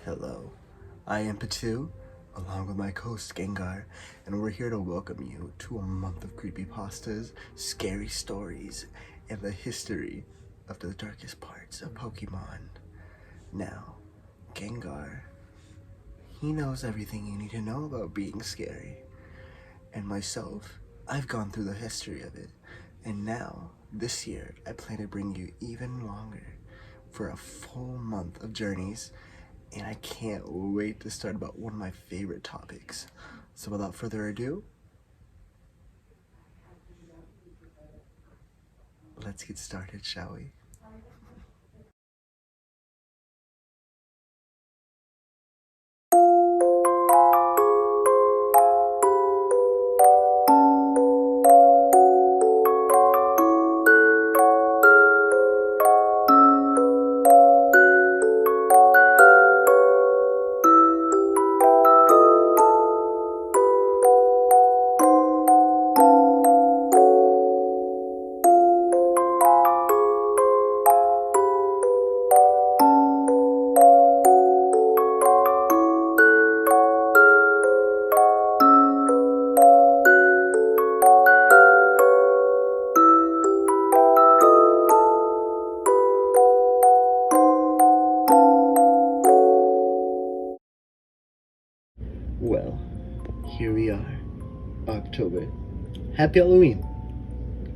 Hello, I am Patu, along with my co-host Gengar, and we're here to welcome you to a month of creepypastas, scary stories, and the history of the darkest parts of Pokemon. Now, Gengar, he knows everything you need to know about being scary. And myself, I've gone through the history of it, and now, this year, I plan to bring you even longer for a full month of journeys, and I can't wait to start about one of my favorite topics. So without further ado, let's get started, shall we? Well, here we are, October. Happy Halloween!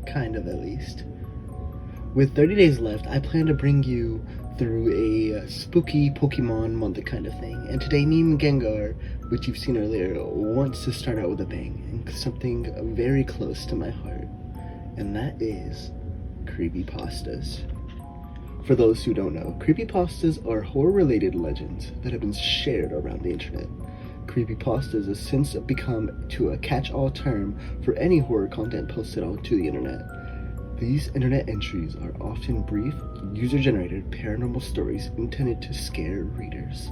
Kind of, at least. With 30 days left, I plan to bring you through a spooky Pokemon month kind of thing. And today, me and Gengar, which you've seen earlier, wants to start out with a bang, and something very close to my heart. And that is creepypastas. For those who don't know, creepypastas are horror-related legends that have been shared around the internet. Creepypastas has since become a catch-all term for any horror content posted onto the internet. These internet entries are often brief, user-generated paranormal stories intended to scare readers.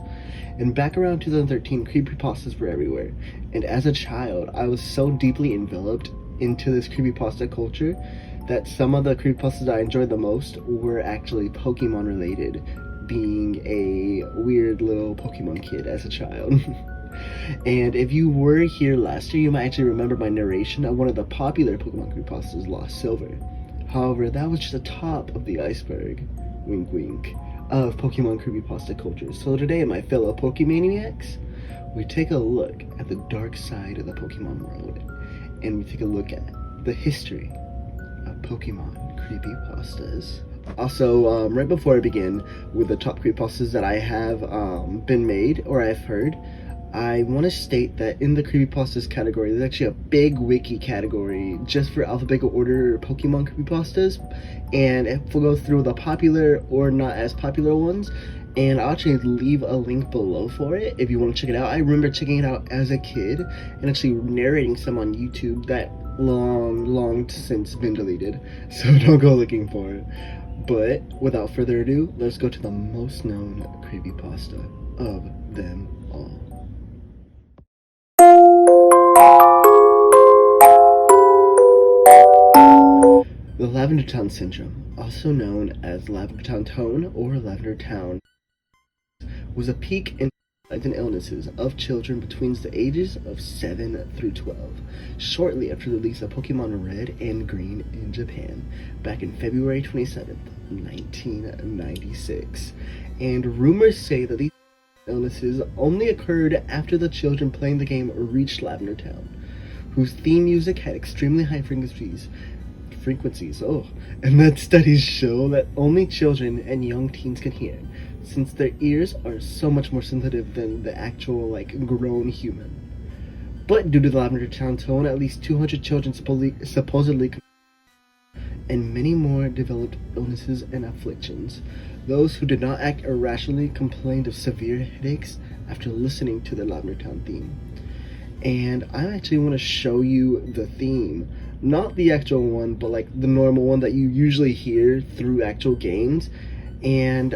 And back around 2013, creepypastas were everywhere, and as a child, I was so deeply enveloped into this creepypasta culture that some of the creepypastas I enjoyed the most were actually Pokemon related, being a weird little Pokemon kid as a child. And if you were here last year, you might actually remember my narration of one of the popular Pokemon creepypastas, Lost Silver. However, that was just the top of the iceberg, wink wink, of Pokemon creepypasta culture. So today, my fellow Pokemaniacs, we take a look at the dark side of the Pokemon world, and we take a look at the history of Pokemon creepypastas. Also, right before I begin with the top creepypastas that I have been made or I've heard, I want to state that in the creepypastas category, there's actually a big wiki category just for alphabetical order Pokemon creepypastas, and we'll go through the popular or not as popular ones, and I'll actually leave a link below for it if you want to check it out. I remember checking it out as a kid and actually narrating some on YouTube that long since been deleted, so don't go looking for it. But without further ado, let's go to the most known creepypasta of them all. The Lavender Town Syndrome, also known as Lavender Town Tone or Lavender Town, was a peak in and illnesses of children between the ages of 7 through 12, shortly after the release of Pokemon Red and Green in Japan, back in February 27th, 1996. And rumors say that these illnesses only occurred after the children playing the game reached Lavender Town, whose theme music had extremely high frequencies, and that studies show that only children and young teens can hear, since their ears are so much more sensitive than the actual, grown human. But due to the Lavender Town tone, at least 200 children supposedly and many more developed illnesses and afflictions. Those who did not act irrationally complained of severe headaches after listening to the Lavender Town theme. And I actually want to show you the theme. Not the actual one, but the normal one that you usually hear through actual games. And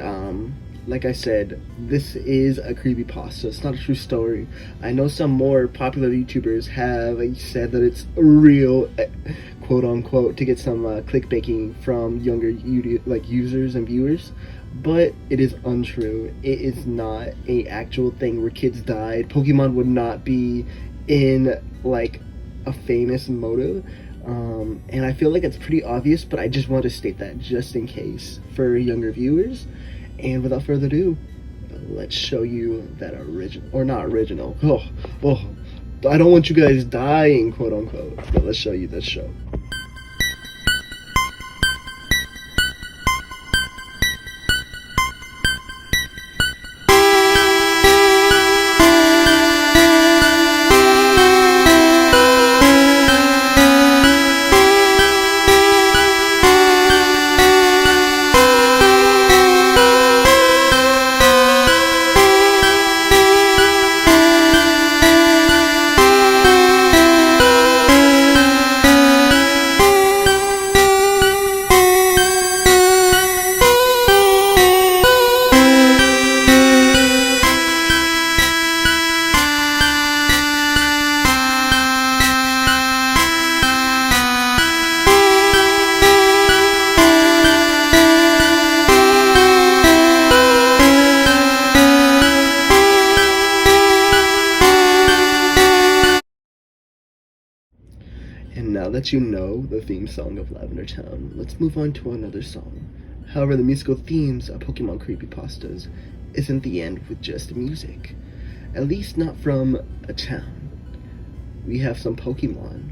like I said, this is a creepypasta. It's not a true story. I know some more popular YouTubers have said that it's real, quote unquote, to get some clickbaiting from younger users and viewers, but it is untrue. It is not a actual thing where kids died. Pokemon would not be in like a famous motive. And I feel like it's pretty obvious, but I just want to state that just in case for younger viewers. And without further ado, let's show you that original, or not original. I don't want you guys dying, quote unquote, but let's show you this show. And now that you know the theme song of Lavender Town, let's move on to another song. However, the musical themes of Pokemon creepypastas isn't the end with just music. At least not from a town. We have some Pokemon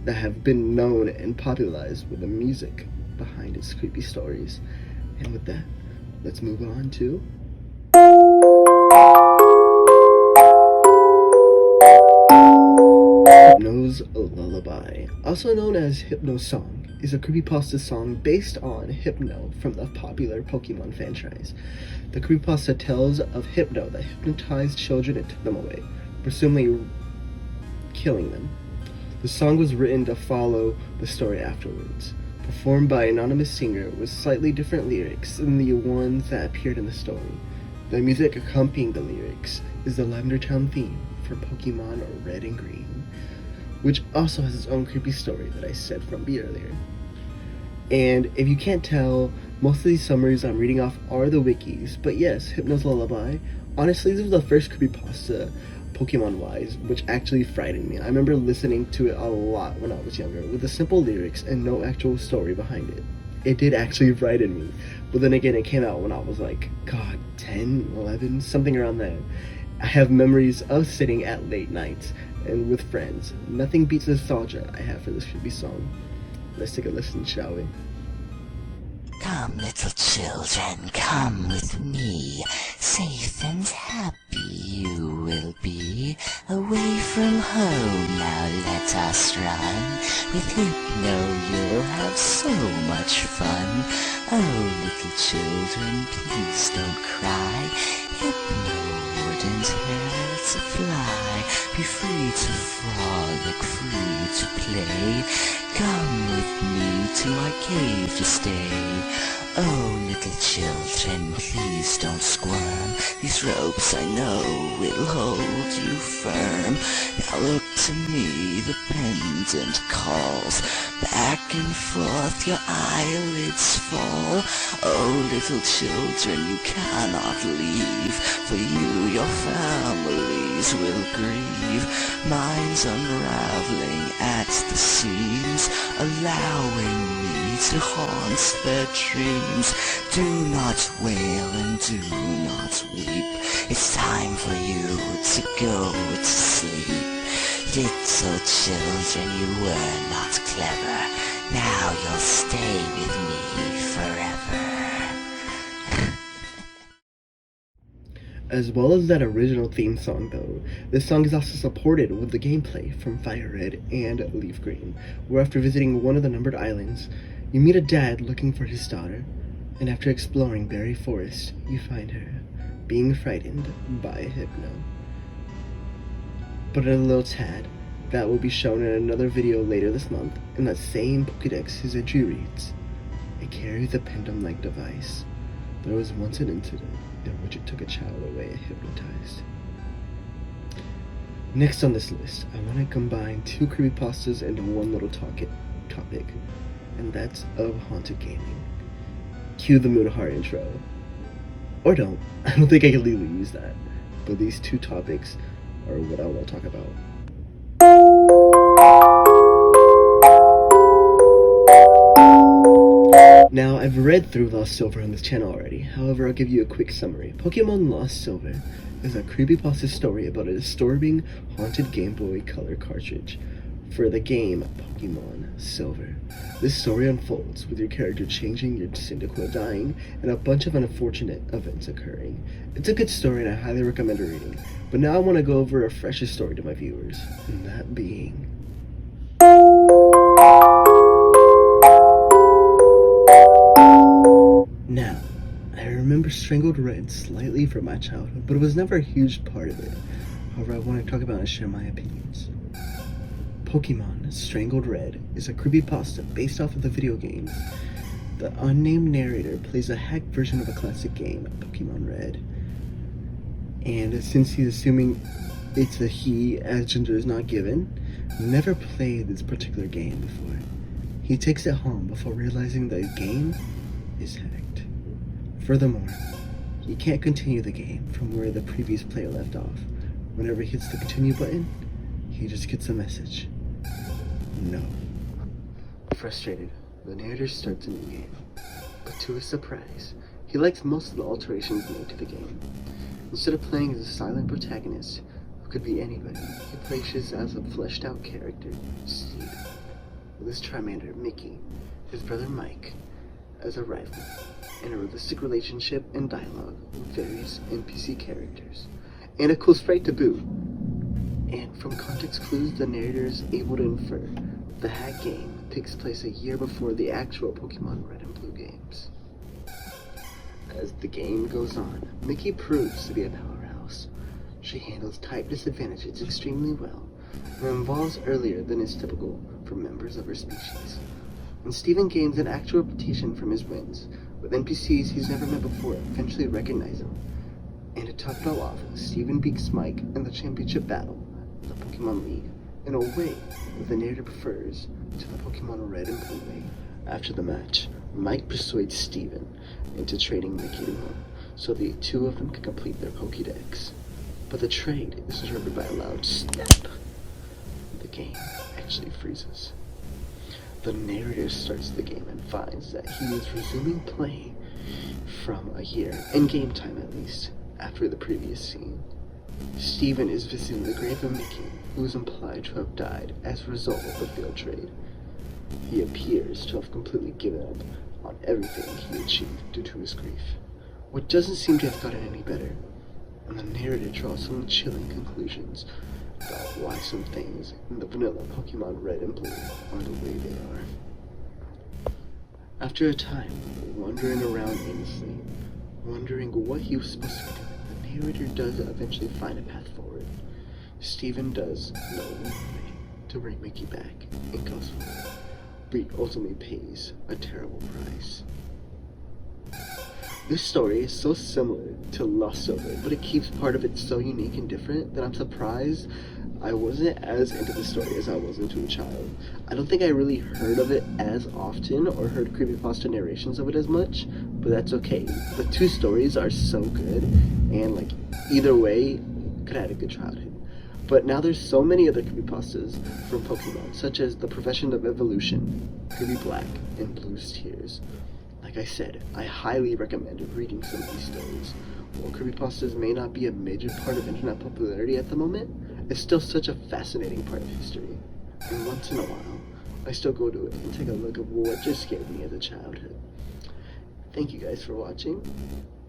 that have been known and popularized with the music behind its creepy stories. And with that, let's move on to Hypno's Lullaby, also known as Hypnosong, is a creepypasta song based on Hypno from the popular Pokemon franchise. The creepypasta tells of Hypno that hypnotized children and took them away, presumably killing them. The song was written to follow the story afterwards, performed by an anonymous singer with slightly different lyrics than the ones that appeared in the story. The music accompanying the lyrics is the Lavender Town theme for Pokemon Red and Green, which also has its own creepy story that I said from B earlier. And if you can't tell, most of these summaries I'm reading off are the wikis, but yes, Hypno's Lullaby, honestly this was the first creepypasta Pokemon-wise, which actually frightened me. I remember listening to it a lot when I was younger, with the simple lyrics and no actual story behind it. It did actually frighten me, but then again it came out when I was like, 10, 11, something around there. I have memories of sitting at late nights and with friends. Nothing beats the nostalgia I have for this creepy song. Let's take a listen, shall we? Come, little children, come with me. Safe and happy you will be. Away from home, now let us run. With Hypno you'll have so much fun. Oh, little children, please don't cry. Hypno wouldn't hurt to fly. Be free to frolic, free to play. Come with me to my cave to stay. Oh, little children, please don't squirm. These ropes I know will hold you firm. Now look to me, the pendant calls. Back and forth your eyelids fall. Oh, little children, you cannot leave. For you, your families will grieve. Mine's unraveling at the seams, allowing me to haunt their dreams. Do not wail and do not weep. It's time for you to go to sleep. Little children, you were not clever. Now you'll stay with me forever. As well as that original theme song though, this song is also supported with the gameplay from Fire Red and Leaf Green, where after visiting one of the numbered islands, you meet a dad looking for his daughter, and after exploring Berry Forest, you find her being frightened by Hypno. But a little tad, that will be shown in another video later this month. In that same Pokédex, his entry reads, "It carries a pendulum-like device. There was once an incident in which it took a child away hypnotized. Next on this list, I want to combine 2 creepypastas into one little topic, and that's of haunted gaming. Cue the Mudahar intro. Or don't. I don't think I can legally use that. But these 2 topics are what I want to talk about. Now, I've read through Lost Silver on this channel already. However, I'll give you a quick summary. Pokemon Lost Silver is a creepypasta story about a disturbing haunted Game Boy Color cartridge for the game Pokemon Silver. This story unfolds with your character changing, your Cyndaquil dying, and a bunch of unfortunate events occurring. It's a good story and I highly recommend a reading. But now I want to go over a fresher story to my viewers, and that being... Now, I remember Strangled Red slightly from my childhood, but it was never a huge part of it. However, I want to talk about and share my opinions. Pokemon Strangled Red is a creepypasta based off of the video game. The unnamed narrator plays a hacked version of a classic game, Pokemon Red. And since he's assuming it's a he, as gender is not given, never played this particular game before. He takes it home before realizing the game is hacked. Furthermore, he can't continue the game from where the previous player left off. Whenever he hits the continue button, he just gets a message. No. Frustrated, the narrator starts a new game. But to his surprise, he likes most of the alterations made to the game. Instead of playing as a silent protagonist who could be anybody, he plays as a fleshed out character, Steve, with his Charmander, Mickey, his brother Mike, as a rival, and a realistic relationship and dialogue with various NPC characters, and a cool sprite to boot. And from context clues, the narrator is able to infer the hack game takes place a year before the actual Pokemon Red and Blue games. As the game goes on, Mickey proves to be a powerhouse. She handles type disadvantages extremely well, and evolves earlier than is typical for members of her species. And Steven gains an actual reputation from his wins, with NPCs he's never met before eventually recognize him. And to top it all off, Steven beats Mike in the championship battle of the Pokemon League in a way that the narrator prefers to the Pokemon Red and Blue way. After the match, Mike persuades Steven into trading Mickey to him, so the 2 of them can complete their Pokédex. But the trade is interrupted by a loud snap. The game actually freezes. The narrator starts the game and finds that he is resuming play from a year, in game time at least, after the previous scene. Steven is visiting the grave of Mickey, who is implied to have died as a result of the failed trade. He appears to have completely given up on everything he achieved due to his grief, which doesn't seem to have gotten any better, and the narrator draws some chilling conclusions about why some things in the vanilla Pokemon Red and Blue are the way they are. After a time, wandering around aimlessly, wondering what he was supposed to be doing, the narrator does eventually find a path forward. Steven does know one way to bring Mickey back, and goes for it, but he ultimately pays a terrible price. This story is so similar to Lost Silver, but it keeps part of it so unique and different that I'm surprised I wasn't as into the story as I was into a child. I don't think I really heard of it as often or heard creepypasta narrations of it as much, but that's okay. The 2 stories are so good, and like either way, could have had a good childhood. But now there's so many other creepypastas from Pokemon, such as The Profession of Evolution, Ruby Black, and Blue's Tears. Like I said, I highly recommend reading some of these stories. While creepypastas may not be a major part of internet popularity at the moment, it's still such a fascinating part of history. And once in a while, I still go to it and take a look at what just scared me as a childhood. Thank you guys for watching,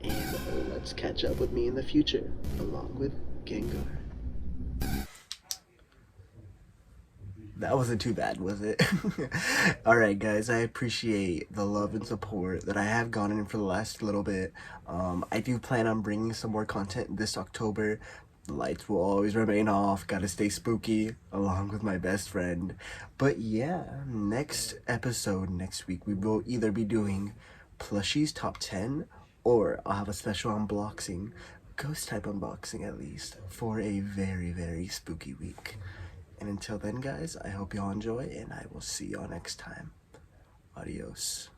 and let's catch up with me in the future, along with Gengar. That wasn't too bad, was it? Alright guys, I appreciate the love and support that I have gotten for the last little bit. I do plan on bringing some more content this October. The lights will always remain off, gotta stay spooky, along with my best friend. But yeah, next episode, next week, we will either be doing Plushies Top 10 or I'll have a special unboxing, ghost type unboxing at least, for a very, very spooky week. And until then, guys, I hope y'all enjoy, and I will see y'all next time. Adios.